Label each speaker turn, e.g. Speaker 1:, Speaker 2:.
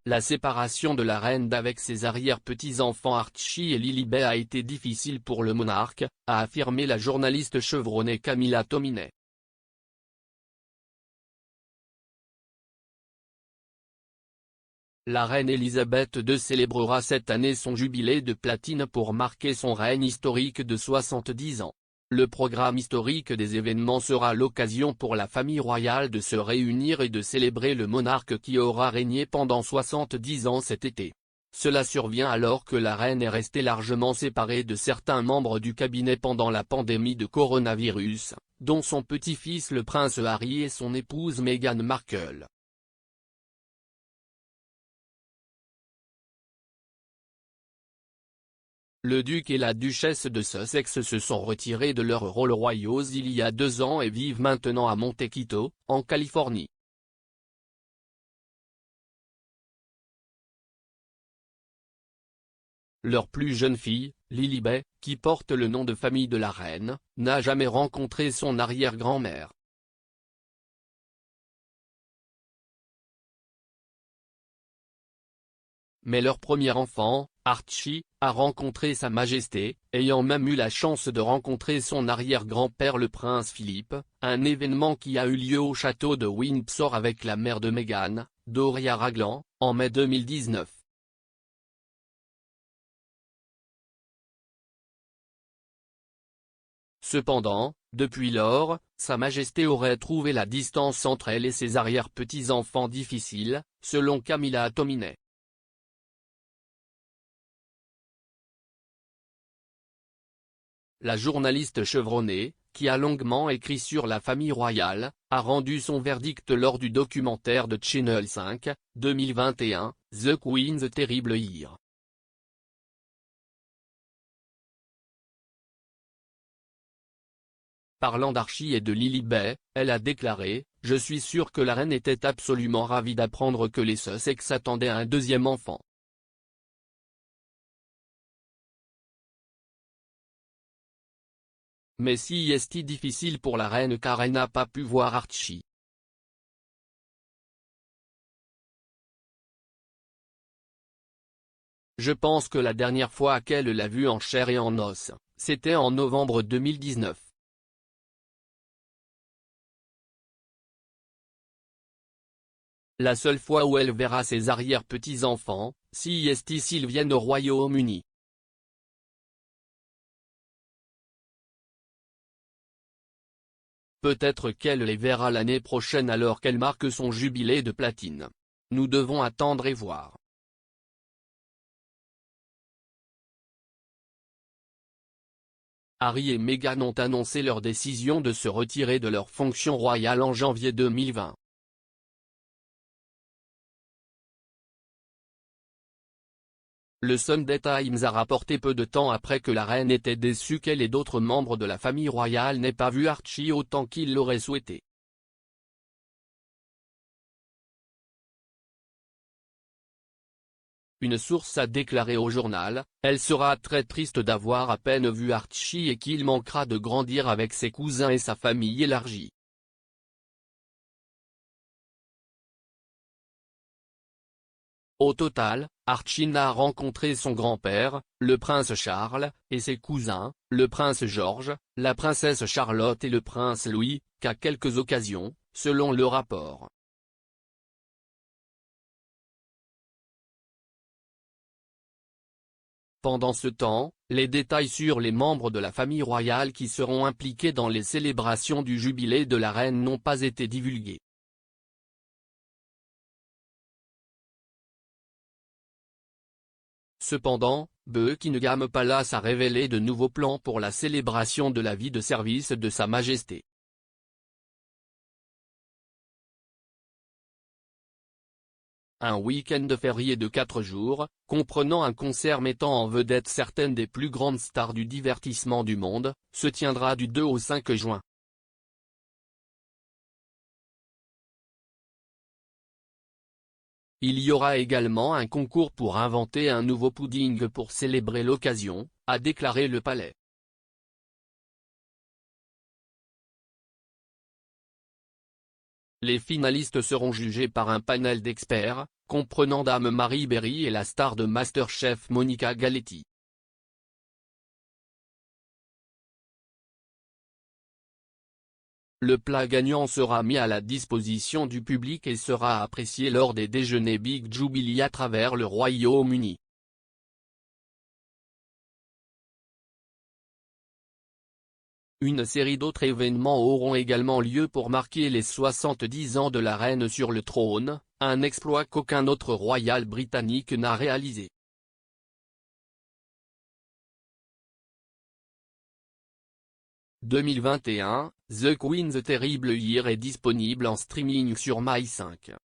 Speaker 1: La séparation de la reine d'avec ses arrière-petits-enfants Archie et Lilibet a été difficile pour le monarque, a affirmé la journaliste chevronnée Camilla Tominey. La reine Elisabeth II célébrera cette année son jubilé de platine pour marquer son règne historique de 70 ans. Le programme historique des événements sera l'occasion pour la famille royale de se réunir et de célébrer le monarque qui aura régné pendant 70 ans cet été. Cela survient alors que la reine est restée largement séparée de certains membres du cabinet pendant la pandémie de coronavirus, dont son petit-fils le prince Harry et son épouse Meghan Markle. Le duc et la duchesse de Sussex se sont retirés de leurs rôles royaux il y a 2 ans et vivent maintenant à Montecito, en Californie. Leur plus jeune fille, Lilibet, qui porte le nom de famille de la reine, n'a jamais rencontré son arrière-grand-mère. Mais leur premier enfant, Archie, a rencontré Sa Majesté, ayant même eu la chance de rencontrer son arrière-grand-père le prince Philippe, un événement qui a eu lieu au château de Windsor avec la mère de Meghan, Doria Ragland, en mai 2019. Cependant, depuis lors, Sa Majesté aurait trouvé la distance entre elle et ses arrière-petits-enfants difficile, selon Camilla Tominey. La journaliste chevronnée, qui a longuement écrit sur la famille royale, a rendu son verdict lors du documentaire de Channel 5, 2021, The Queen's Terrible Year. Parlant d'Archie et de Lilibet, elle a déclaré « Je suis sûre que la reine était absolument ravie d'apprendre que les Sussex attendaient un deuxième enfant. Mais si est difficile pour la reine car elle n'a pas pu voir Archie. Je pense que la dernière fois qu'elle l'a vu en chair et en os, c'était en novembre 2019. La seule fois où elle verra ses arrière-petits-enfants, si s'ils viennent au Royaume-Uni. Peut-être qu'elle les verra l'année prochaine alors qu'elle marque son jubilé de platine. Nous devons attendre et voir. Harry et Meghan ont annoncé leur décision de se retirer de leurs fonctions royales en janvier 2020. Le Sunday Times a rapporté peu de temps après que la reine était déçue qu'elle et d'autres membres de la famille royale n'aient pas vu Archie autant qu'ils l'auraient souhaité. Une source a déclaré au journal, elle sera très triste d'avoir à peine vu Archie et qu'il manquera de grandir avec ses cousins et sa famille élargie. Au total, Archie n'a rencontré son grand-père, le prince Charles, et ses cousins, le prince George, la princesse Charlotte et le prince Louis, qu'à quelques occasions, selon le rapport. Pendant ce temps, les détails sur les membres de la famille royale qui seront impliqués dans les célébrations du jubilé de la reine n'ont pas été divulgués. Cependant, Buckingham Palace a révélé de nouveaux plans pour la célébration de la vie de service de Sa Majesté. Un week-end férié de 4 jours, comprenant un concert mettant en vedette certaines des plus grandes stars du divertissement du monde, se tiendra du 2 au 5 juin. Il y aura également un concours pour inventer un nouveau pudding pour célébrer l'occasion, a déclaré le palais. Les finalistes seront jugés par un panel d'experts, comprenant Dame Marie Berry et la star de MasterChef Monica Galetti. Le plat gagnant sera mis à la disposition du public et sera apprécié lors des déjeuners Big Jubilee à travers le Royaume-Uni. Une série d'autres événements auront également lieu pour marquer les 70 ans de la reine sur le trône, un exploit qu'aucun autre royal britannique n'a réalisé. « 2021, The Queen's Terrible Year est disponible en streaming sur My5.